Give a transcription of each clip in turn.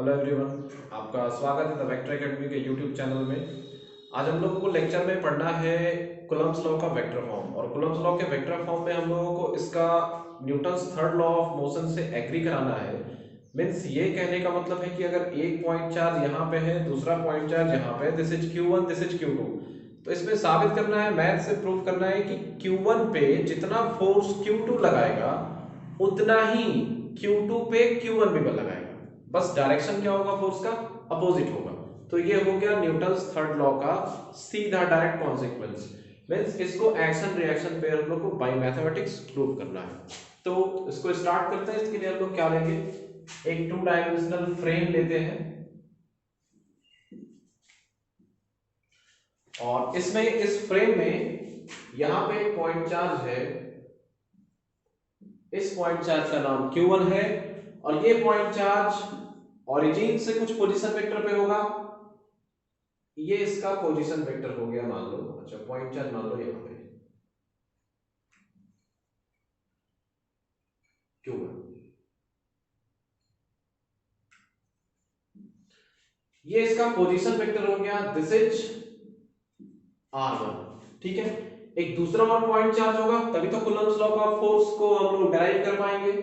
Hello everyone, आपका स्वागत है द वेक्टर एकेडमी के यूट्यूब चैनल में। आज हम लोगों को लेक्चर में पढ़ना है कूलम्ब्स लॉ का वेक्टर फॉर्म। और कूलम्ब्स लॉ के वेक्टर फॉर्म में हम लोगों को इसका Newton's third law of motion से एग्री कराना है। मीन्स ये कहने का मतलब है कि अगर एक पॉइंट चार्ज यहाँ पे है, दूसरा पॉइंट चार्ज यहाँ पे, this is Q1, this is Q2, तो इसमें साबित करना है, मैथ से प्रूव करना है कि Q1 पे जितना फोर्स Q2 लगाएगा उतना ही Q2 पे Q1 भी लगाएगा। बस डायरेक्शन क्या होगा, फोर्स का अपोजिट होगा। तो ये हो गया न्यूटन्स थर्ड लॉ का सीधा डायरेक्ट कॉन्सिक्वेंस। मींस इसको एक्शन रिएक्शन पे हम लोग को बाय मैथमेटिक्स प्रूव करना है। तो इसको स्टार्ट करते हैं। इसके लिए हम लोग क्या लेंगे, एक टू डायमेंशनल फ्रेम लेते हैं और इसमें इस फ्रेम में यहां पे एक पॉइंट चार्ज है। इस पॉइंट चार्ज का नाम Q1 है और ये पॉइंट चार्ज ओरिजिन से कुछ पोजीशन वेक्टर पे होगा। ये इसका पोजीशन वेक्टर हो गया मान लो। अच्छा, पॉइंट चार्ज मान लो यहां पे Q1, ये इसका पोजीशन वेक्टर हो गया, दिस इज R1। ठीक है, एक दूसरा और पॉइंट चार्ज होगा, तभी तो कूलम्ब्स लॉ का फोर्स को हम लोग डिराइव कर पाएंगे।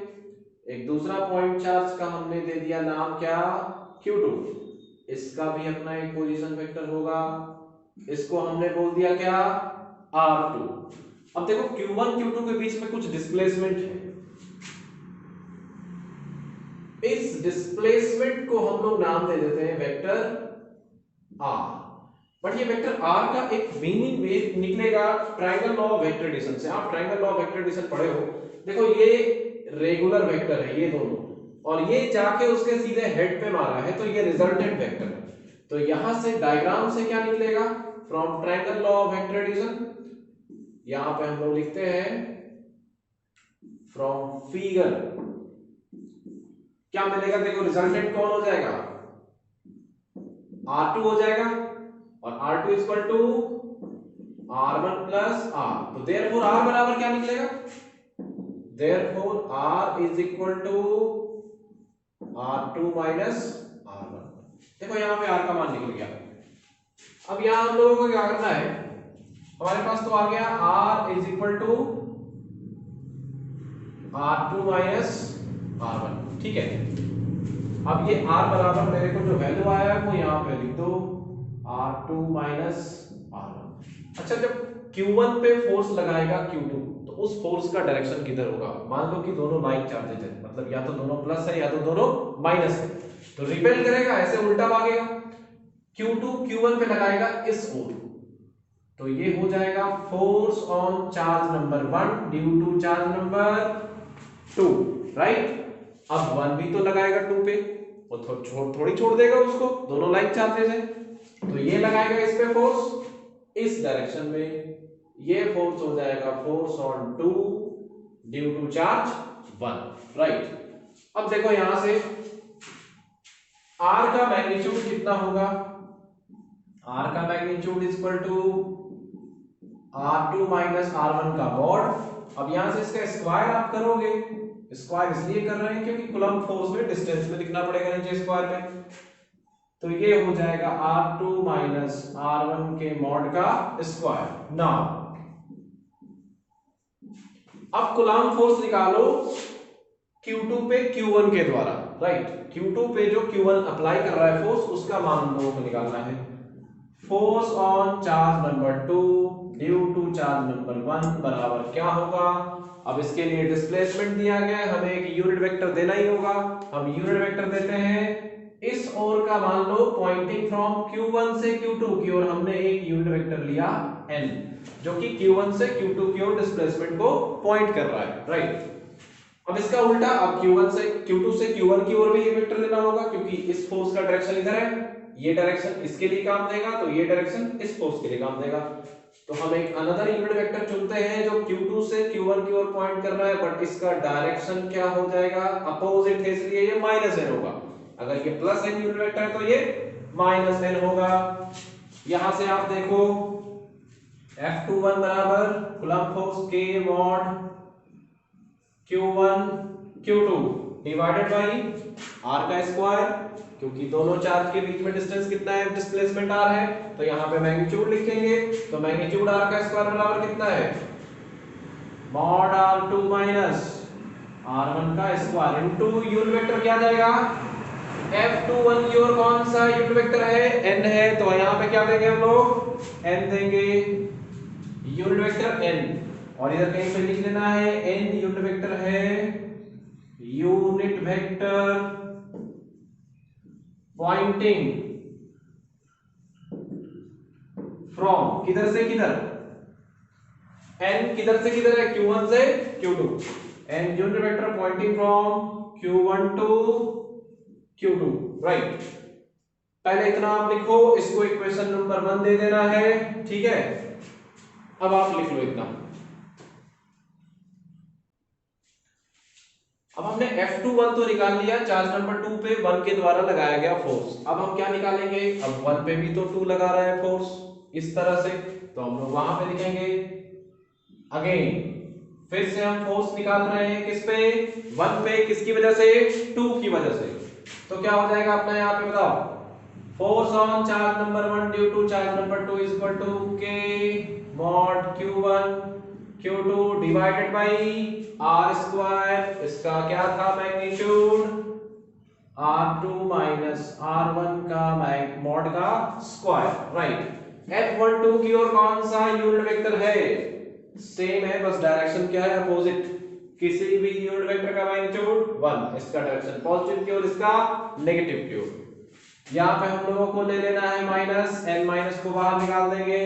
एक दूसरा पॉइंट चार्ज का हमने दे दिया नाम क्या, Q2। इसका भी अपना एक पोजीशन वेक्टर होगा, इसको हमने बोल दिया क्या, R2। अब देखो Q1 Q2 के बीच में कुछ डिस्प्लेसमेंट है। इस डिस्प्लेसमेंट को हम लोग नाम दे देते हैं वेक्टर R। बट ये वेक्टर R का एक मीनिंग भी निकलेगा triangle law of vector addition से। आप triangle law of vector addition पढ़े हो। देखो ये रेगुलर वेक्टर है ये दोनों, और ये जाके उसके सीधे हेड पे मारा है, तो ये रिजल्टेंट वेक्टर है। तो यहां से डायग्राम से क्या निकलेगा, from triangle law of vector addition, यहां पे हम लोग लिखते हैं फ्रॉम फिगर क्या मिलेगा। देखो रिजल्टेंट कौन हो जाएगा, R2 हो जाएगा, और R2 equal to R1 plus R। तो देयरफॉर R बराबर क्या निकलेगा, therefore R is equal to R2 minus R1। देखो यहां पे R का मान निकल गया। अब यहां हम लोगों को क्या करना है, हमारे पास तो आ गया R is equal to R2 minus R1। ठीक है, अब ये R बराबर मेरे को जो वैल्यू आया है वो यहां पे लिख दो, R2 माइनस R1। अच्छा, जब Q1 पे फोर्स लगाएगा Q2, तो उस फोर्स का डायरेक्शन किधर होगा। मान लो कि दोनों लाइक चार्जेज है, मतलब या तो दोनों प्लस है या तो दोनों माइनस है, तो रिपेल करेगा, ऐसे उल्टा भागेगा। Q2 Q1 पे लगाएगा इस ओर, तो ये हो जाएगा force on charge number 1 due to charge number 2, right. अब 1 भी तो लगाएगा 2 पे, वो थोड़ी छोड़ देगा उसको, दोनों लाइक चार्जेस है, तो ये लगाएगा इस पे फोर्स इस डायरेक्शन में, ये फोर्स हो जाएगा force on 2 due to charge 1, right. अब देखो यहां से R का मैग्नीट्यूड कितना होगा, R का magnitude is equal to R2 minus R1 का मॉड। अब यहां से इसका स्क्वायर आप करोगे, स्क्वायर इसलिए कर रहे हैं क्योंकि कूलम्ब फोर्स में डिस्टेंस में लिखना पड़ेगा नीचे स्क्वायर में, तो ये हो जाएगा R2 माइनस R1 के मॉड का स्क्वायर। नाउ अब कूलम्ब फोर्स निकालो Q2 पे Q1 के द्वारा, राइट। Q2 पे जो Q1 अप्लाई कर रहा है फोर्स, उसका मान हम लोगों को निकालना है। Force on charge number 2 due to charge number 1 बराबर क्या होगा। अब इसके लिए डिस्प्लेसमेंट दिया गया है, हमें एक यूनिट वेक्टर देना ही होगा। हम यूनिट वेक्टर देते हैं, इस ओर का मान लो पॉइंटिंग फ्रॉम Q1 से Q2 की ओर हमने एक यूनिट वेक्टर लिया n, जो कि Q1 से Q2 की ओर डिस्प्लेसमेंट को पॉइंट कर रहा है, राइट। अब इसका उल्टा, अब Q1 से Q2 से Q1 की ओर भी एक वेक्टर देना होगा, क्योंकि इस फोर्स का डायरेक्शन इधर है, ये डायरेक्शन इसके लिए काम देगा, तो ये डायरेक्शन इस फोर्स के लिए काम देगा। तो हम एक अनदर यूनिट वेक्टर चुनते हैं जो Q2 से Q1 की ओर पॉइंट कर रहा है, बट इसका डायरेक्शन क्या हो जाएगा, अपोजिट है, इसलिए ये माइनस n होगा। अगर ये प्लस n यूनिट वेक्टर है तो ये माइनस n होगा। यहां से आप देखो F21 बराबर coulomb force K mod Q1 Q2 divided by r का स्क्वायर, क्योंकि दोनों चार्ज के बीच में डिस्टेंस कितना है, डिस्प्लेसमेंट r है, तो यहाँ पे मैग्नीट्यूड लिखेंगे, तो मैग्नीट्यूड r का स्क्वायर बराबर कितना है, मॉड r2 माइनस r1 का स्क्वायर इनटू यूनिट वेक्टर क्या जाएगा, F21 की ओर कौन सा यूनिट वेक्टर है, n है, तो यहाँ पे क्या देंगे हम लोग, n देंगे, यूनिट वेक्टर n, और इधर कहीं पे लिख लेना है n यूनिट वेक्टर है, यूनिट वेक्टर पॉइंटिंग फ्रॉम किधर से किधर, n किधर से किधर है, q1 से q2, n unit vector pointing from q1 to q2, right. पहले इतना आप लिखो, इसको इक्वेशन नंबर 1 दे देना है, ठीक है। अब आप लिख लो इतना। अब हमने F21 तो निकाल लिया, चार्ज नंबर 2 पे 1 के द्वारा लगाया गया फोर्स। अब हम क्या निकालेंगे, अब 1 पे भी तो 2 लगा रहा है फोर्स इस तरह से, तो हम लोग वहां पे लिखेंगे अगेन, फिर से हम फोर्स निकाल रहे हैं किस पे, 1 पे, किसकी वजह से, 2 की वजह से, तो क्या हो जाएगा अपना यहाँ पे बताओ, force on charge number 1 due to charge number 2 is equal to k mod q1 q2 divided by r square, इसका क्या था मैग्नीट्यूड, r2 माइनस r1 का मॉड का स्क्वायर, राइट। F12 की ओर कौन सा यूनिट वेक्टर है, सेम है, बस डायरेक्शन क्या है, अपोजिट, किसी भी यूनिट वेक्टर का मैग्नीट्यूड 1, इसका डायरेक्शन पॉजिटिव की ओर, इसका नेगेटिव की ओर। यहाँ पे हम लोगों को ले लेना है माइनस, n माइनस को बाहर निकाल देंगे,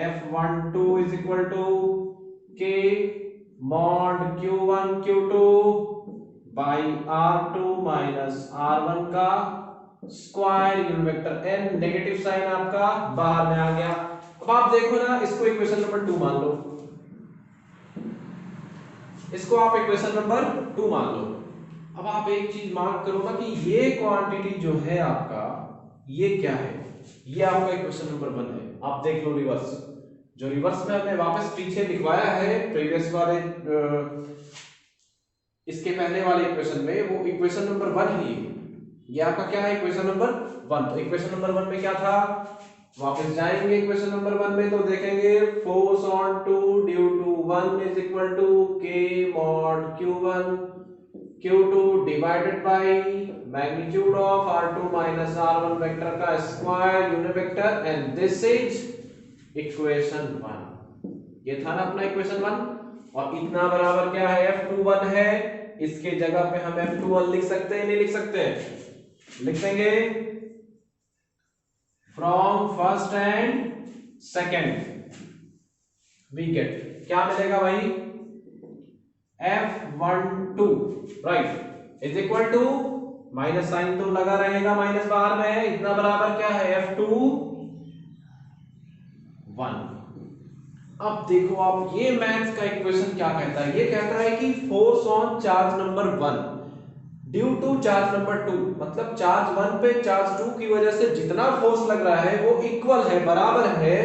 F12 is equal to k mod q1 q2 by r2 minus r1 का square, unit vector n, negative sign आपका बाहर में आ गया। अब आप देखो ना, इसको इक्वेशन नंबर 2 मान लो, इसको आप इक्वेशन नंबर 2 मान लो। अब आप एक चीज मार्क करो ना कि ये क्वांटिटी जो है आपका, ये क्या है, ये आपका इक्वेशन नंबर 1 है। आप देख लो रिवर्स, जो रिवर्स में हमने वापस पीछे लिखवाया है प्रीवियस वाले इसके पहले वाले इक्वेशन में, वो इक्वेशन नंबर 1 ही है। ये आपका क्या है, इक्वेशन नंबर 1। तो इक्वेशन नंबर 1 में क्या था, वापस जाएंगे इक्वेशन नंबर 1 में, तो देखेंगे force on 2 due to 1 is equal to k mod q1 q2 divided by magnitude of r2 minus r1 vector का square, unit vector, and this is equation 1। ये था ना अपना इक्वेशन 1, और इतना बराबर क्या है, F21 है, इसके जगह पे हम F21 लिख सकते हैं, नहीं लिख सकते हैं, लिख देंगे from first and second we get, क्या मिलेगा भाई, F12 right is equal to, minus sign तो लगा रहेगा, माइनस बाहर में है, इतना बराबर क्या है, F21। अब देखो आप, ये मैथ्स का इक्वेशन क्या कहता है, ये कहता है कि force on charge number 1 due to charge number 2, मतलब चार्ज 1 पे चार्ज 2 की वजह से जितना फोर्स लग रहा है वो इक्वल है, बराबर है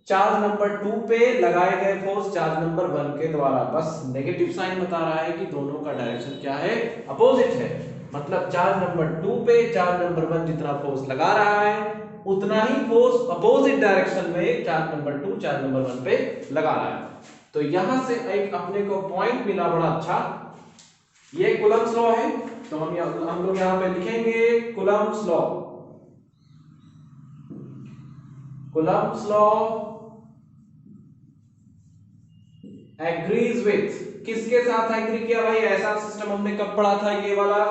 चार्ज नंबर 2 पे लगाए गए फोर्स चार्ज नंबर 1 के द्वारा। बस नेगेटिव साइन बता रहा है कि दोनों का डायरेक्शन क्या है, अपोजिट है। मतलब चार्ज नंबर 2 पे चार्ज नंबर 1 जितना फोर्स लगा रहा है उतना ही फोर्स अपोजिट डायरेक्शन में चार्ज नंबर 2 चार्ज नंबर 1 पे लगा रहा है। तो यहां से एक अपने को पॉइंट मिला बड़ा अच्छा, ये कूलम्ब्स लॉ है, तो हम लोग यहां पे लिखेंगे Coulomb's law. Coulomb's law agrees with, किसके साथ एग्री किया भाई, ऐसा सिस्टम हमने कब पढ़ा था, ये वाला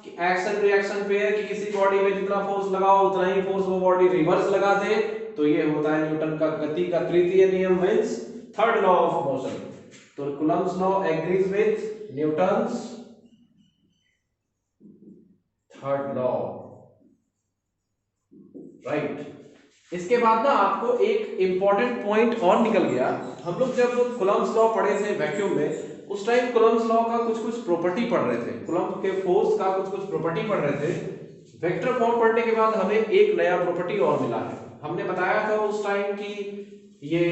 कि एक्शन रिएक्शन पे है कि किसी बॉडी में जितना फोर्स लगाओ उतना ही फोर्स वो बॉडी रिवर्स लगा दे, तो ये होता है न्यूटन का गति का तृतीय नियम, means third law of motion. तो Coulomb's law agrees with Newton's third law, right. इसके बाद ना आपको एक इंपॉर्टेंट पॉइंट और निकल गया। हम लोग जब कूलम्ब्स लॉ पढ़े थे वैक्यूम में, उस टाइम कूलम्ब्स लॉ का कुछ प्रॉपर्टी पढ़ रहे थे, कूलम्ब के फोर्स का कुछ प्रॉपर्टी पढ़ रहे थे। वेक्टर फॉर्म पढ़ने के बाद हमें एक नया प्रॉपर्टी और मिला है। हमने बताया था उस टाइम कि ये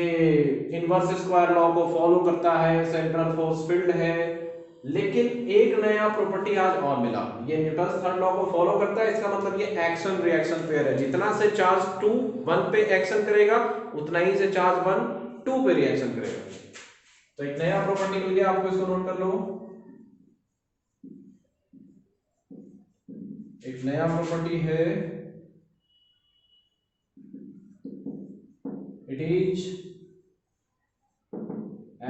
इनवर्स स्क्वायर लॉ को फॉलो करता है, सेंट्रल फोर्स फील्ड है, लेकिन एक नया प्रॉपर्टी आज और मिला, ये न्यूटन्स थर्ड लॉ को फॉलो करता है। इसका मतलब ये एक्शन रिएक्शन पेयर है, जितना से चार्ज 2 1 पे एक्शन करेगा उतना ही से चार्ज 1 2 पे रिएक्शन करेगा। तो एक नया प्रॉपर्टी मिल गया आपको, इसको नोट कर लो। एक नया प्रॉपर्टी है, it is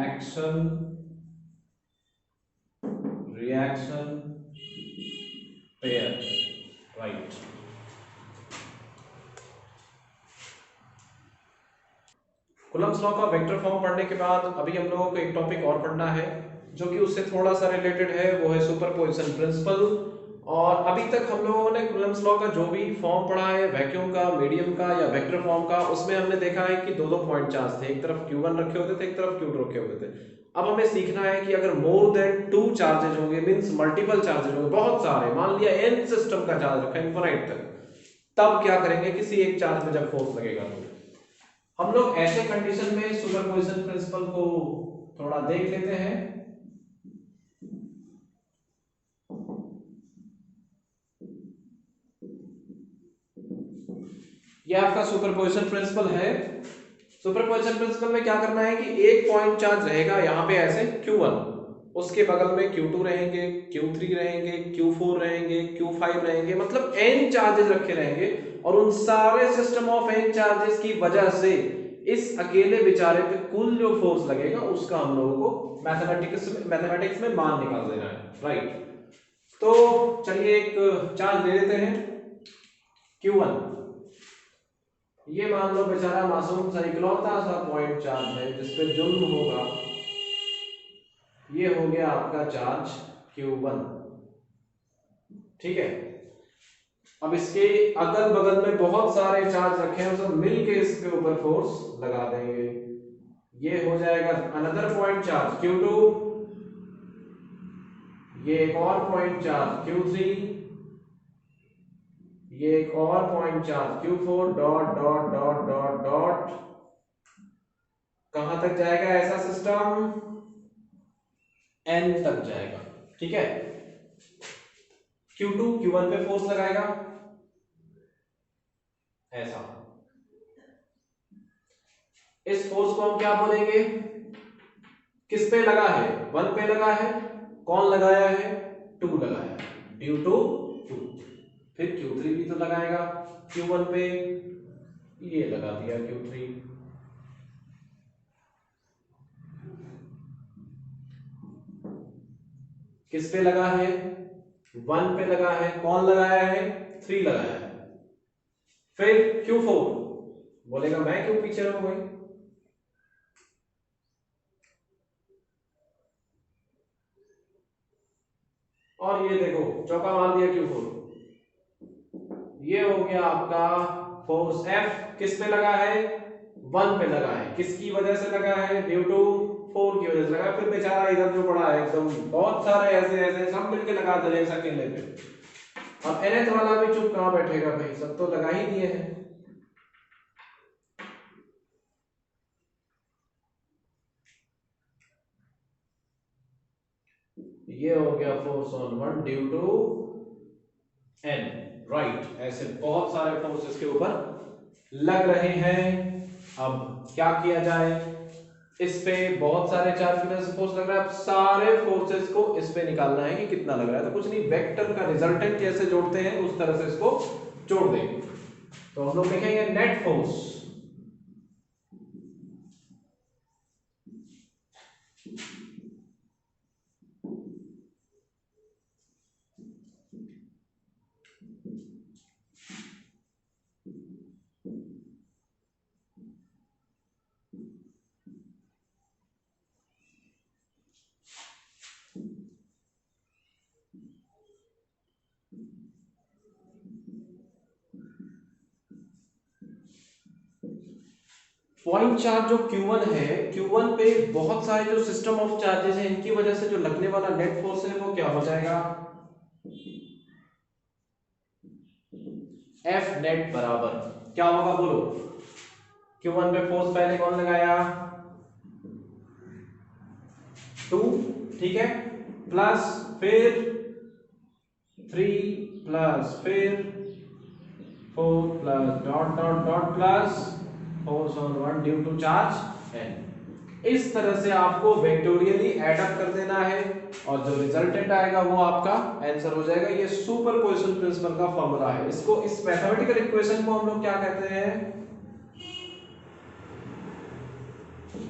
action reaction pair, right. Coulomb's law का वेक्टर फॉर्म पढ़ने के बाद अभी हम लोगों को एक टॉपिक और पढ़ना है जो कि उससे थोड़ा सा रिलेटेड है, वो है सुपरपोजिशन प्रिंसिपल। और अभी तक हम लोगों ने कूलम्ब्स लॉ का जो भी फॉर्म पढ़ा है, वैक्यूम का, मीडियम का या वेक्टर फॉर्म का, उसमें हमने देखा है कि दो दो पॉइंट चार्ज थे, एक तरफ Q1 रखे होते थे, एक तरफ Q2 रखे होते थे। अब हमें सीखना है कि अगर मोर देन 2 चार्जेज होंगे, मींस मल्टीपल चार्जेज होंगे, बहुत सारे, मान लिया n सिस्टम का चार्ज रखा है इनफिनिट तक, तब क्या करेंगे किसी एक चार्ज में जब फोर्स लगेगा। तो हम लोग ऐसे कंडीशन में सुपरपोजिशन प्रिंसिपल को थोड़ा देख लेते हैं। ये आपका सुपरपोजिशन प्रिंसिपल है। सुपरपोजिशन प्रिंसिपल में क्या करना है कि एक पॉइंट चार्ज रहेगा यहाँ पे ऐसे Q1, उसके बगल में Q2 रहेंगे, Q3 रहेंगे, Q4 रहेंगे, Q5 रहेंगे, मतलब n चार्जेस रखे रहेंगे। और उन सारे सिस्टम ऑफ n चार्जेस की वजह से इस अकेले बेचारे पे कुल जो फोर्स लगेगा उसका हम लोगों को मैथमेटिक्स में मान निकाल देना है, राइट। तो चलिए एक चार्ज ले लेते हैं Q1। ये मान लो बेचारा मासूम सा इकलौता सा पॉइंट चार्ज है जिसपे जुल्म होगा। ये हो गया आपका चार्ज Q1, ठीक है। अब इसके अगल बगल में बहुत सारे चार्ज रखे हैं, सब मिलके इसके ऊपर फोर्स लगा देंगे। ये हो जाएगा अनदर पॉइंट चार्ज Q2, ये एक और पॉइंट चार्ज Q3, ये एक और point charge Q4, dot dot dot dot dot. कहां तक जाएगा ऐसा सिस्टम? N तक जाएगा, ठीक है। Q2 Q1 पे फोर्स लगाएगा ऐसा। इस फोर्स को हम क्या बोलेंगे? किस पे लगा है? 1 पे लगा है। कौन लगाया है? 2 लगाया है, ड्यू टू 2। फिर Q3 भी तो लगाएगा Q1 पे, ये लगा दिया Q3। किस पे लगा है? 1 पे लगा है। कौन लगाया है? 3 लगाया है। फिर Q4 बोलेगा मैं क्यों पीछे रहूं भाई, और ये देखो चौका मार दिया Q4। ये हो गया आपका फोर्स F। किस पे लगा है? 1 पे लगा है। किसकी वजह से लगा है? ड्यू टू 4 की वजह से लगा है। फिर बेचारा इधर जो पड़ा है एकदम बहुत सारे ऐसे ऐसे सब मिलके लगा दे रहे अकेले पे। अब nth वाला भी चुप कहां बैठेगा भाई, सब तो लगा ही दिए हैं। ये हो गया force on 1 due to n, right. ऐसे बहुत सारे फोर्स इसके ऊपर लग रहे हैं। अब क्या किया जाए? इस पे बहुत सारे चार्ज की वजह से फोर्स लग रहा है। अब सारे फोर्सेस को इस पे निकालना है कि कितना लग रहा है। तो कुछ नहीं, वेक्टर का रिजल्टेंट जैसे जोड़ते हैं उस तरह से इसको जोड़ देंगे। तो हम लोग लिखेंगे नेट फोर्स पॉइंट चार्ज जो Q1 है, Q1 पे बहुत सारे जो सिस्टम ऑफ चार्जेस हैं, इनकी वजह से जो लगने वाला नेट फोर्स है वो क्या हो जाएगा? F नेट बराबर क्या होगा बोलो? Q1 पे फोर्स पहले कौन लगाया? 2, ठीक है। प्लस फिर 3 प्लस फिर 4 plus dot dot dot plus force on 1 due to charge n। इस तरह से आपको वेक्टोरियली ऐड अप कर देना है और जो रिजल्टेंट आएगा वो आपका आंसर हो जाएगा। ये सुपरपोजिशन प्रिंसिपल का फॉर्मूला है। इसको, इस मैथमेटिकल इक्वेशन को हम लोग क्या कहते हैं?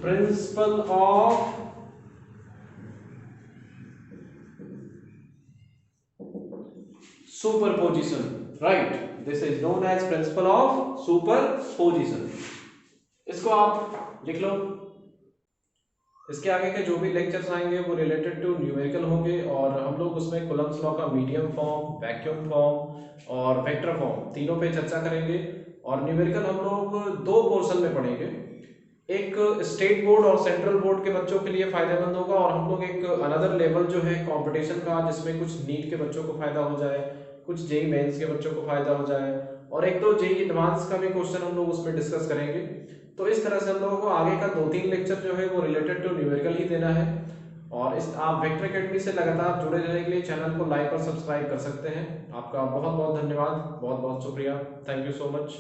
Principle of superposition, right, this is known as principle of superposition. इसको आप लिख लो। इसके आगे के जो भी लेक्चर्स आएंगे वो रिलेटेड टू न्यूमेरिकल होंगे और हम लोग उसमें कूलम्ब्स लॉ का मीडियम फॉर्म, वैक्यूम फॉर्म और वेक्टर फॉर्म तीनों पे चर्चा करेंगे। और न्यूमेरिकल हम लोग दो पोर्शन में पढ़ेंगे, एक स्टेट बोर्ड और सेंट्रल बोर्ड के बच्चों के लिए फायदेमंद होगा और हम लोग एक अनदर लेवल जो है कंपटीशन का, जिसमें कुछ नीट के बच्चों को फायदा हो जाए, कुछ जेई मेंस के बच्चों को फायदा हो जाए और एक दो जेई एडवांस का भी क्वेश्चन हम लोग उसमें डिस्कस करेंगे। तो इस तरह से हम लोगों को आगे का 2-3 लेक्चर जो है वो रिलेटेड टू न्यूमेरिकल ही देना है। और इस आप वेक्टर एकेडमी से लगातार जुड़े रहने के लिए चैनल को लाइक और सब्सक्राइब कर सकते हैं। आपका बहुत बहुत धन्यवाद, बहुत बहुत शुक्रिया, थैंक यू सो मच।